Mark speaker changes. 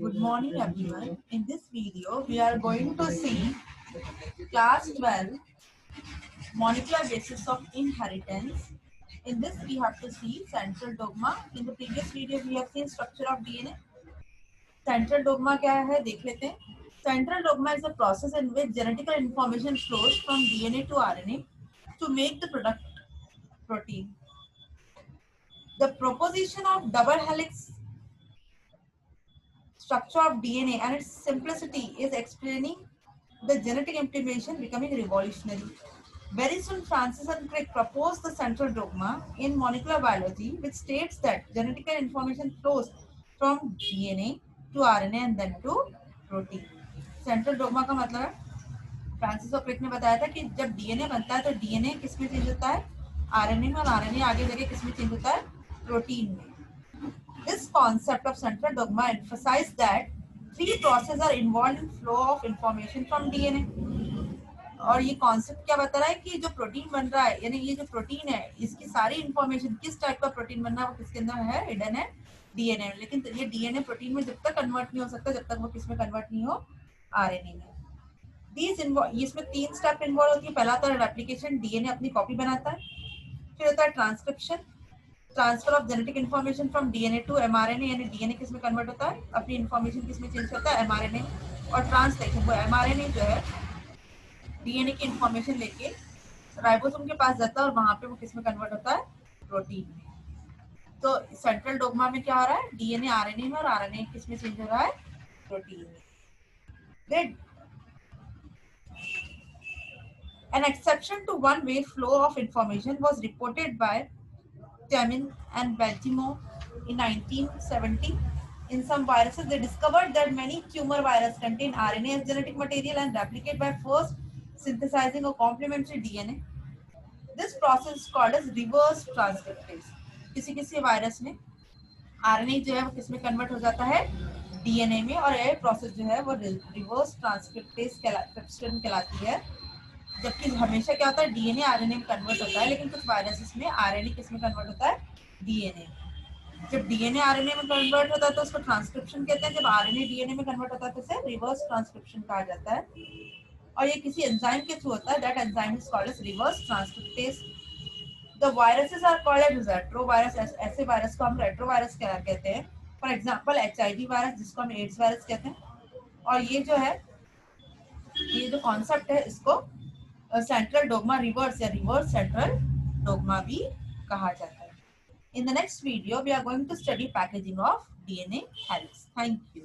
Speaker 1: Good morning everyone. In this video, we are going to see class 12 molecular basis of inheritance. In this, we have to see central dogma. In the previous video, we have seen structure of DNA. Central dogma क्या है देख लेते हैं. Central dogma is a process in which genetical information flows from DNA to RNA to make the product protein. The proposition of double helix structure of DNA and its simplicity is explaining the genetic information becoming revolutionary. Very soon, Francis and Crick proposed the central dogma in molecular biology, which states that genetic information flows from DNA to RNA and then to protein. Central dogma का मतलब है Francis और क्रिक ने बताया था कि जब DNA बनता है तो डीएनए किस में चेंज होता है, आरएनए में, और आरएनए आगे जाके किस में चेंज होता है, प्रोटीन में. This concept of central dogma emphasizes that three processes are involved in flow of information from DNA. और ये कॉन्सेप्ट क्या बता रहा है कि जो प्रोटीन बन रहा है, यानी ये जो प्रोटीन है, इसकी सारी इंफॉर्मेशन किस टाइप का प्रोटीन बन रहा है वो किसके अंदर है, हिडन है डीएनए. लेकिन ये डीएनए प्रोटीन में जब तक कन्वर्ट नहीं हो सकता जब तक वो किस में कन्वर्ट नहीं हो, आरएनए में. इसमें 3 स्टेप इन्वॉल्व होती है. पहला होता है रेप्लिकेशन, डीएनए अपनी कॉपी बनाता है. फिर होता है transcription, transfer of genetic information from DNA to mRNA, यानी डीएनए किस में कन्वर्ट होता है, अपनी इन्फॉर्मेशन किस में चेंज करता है, एमआरएनए. और ट्रांसलेशन, वो एमआरएनए जो है डीएनए की इन्फॉर्मेशन लेके राइबोसोम के पास जाता है और वहां पे वो किस में कन्वर्ट होता है, प्रोटीन में. तो सेंट्रल डोग्मा में क्या हो रहा है, डीएनए आरएनए में और आरएनए किस में चेंज हो रहा है, प्रोटीन में. An exception to one-way flow of information was reported by Temin and Benjamin in 1970. In some viruses, they discovered that many tumor viruses contain RNA as genetic material and replicate by first synthesizing a complementary DNA. This process is called as reverse transcriptase. किसी virus में RNA जो है वो किस में convert हो जाता है, DNA में, और यह प्रोसेस जो है वो रिवर्स ट्रांसक्रिप्टेज कहलाती है. जबकि हमेशा क्या होता है, डीएनए आरएनए में कन्वर्ट होता है, लेकिन कुछ वायरसेस में आरएनए किस में कन्वर्ट होता है, डीएनए. जब डीएनए आरएनए में कन्वर्ट होता है तो उसको ट्रांसक्रिप्शन कहते हैं. जब आरएनए डीएनए में कन्वर्ट होता है तो उसे रिवर्स ट्रांसक्रिप्शन कहा जाता है. और ये किसी एंजाइम के थ्रू होता है. That enzyme is called as reverse transcriptase. The viruses are called as retrovirus. ऐसे वायरस को हम रेट्रोवायरस कहते हैं. फॉर एग्जांपल एचआईवी वायरस, जिसको हम एड्स वायरस कहते हैं. और ये जो है, ये जो कॉन्सेप्ट है, इसको सेंट्रल डोग्मा रिवर्स या रिवर्स सेंट्रल डोग्मा भी कहा जाता है. In the next video, we are going to study packaging of DNA helix. Thank you.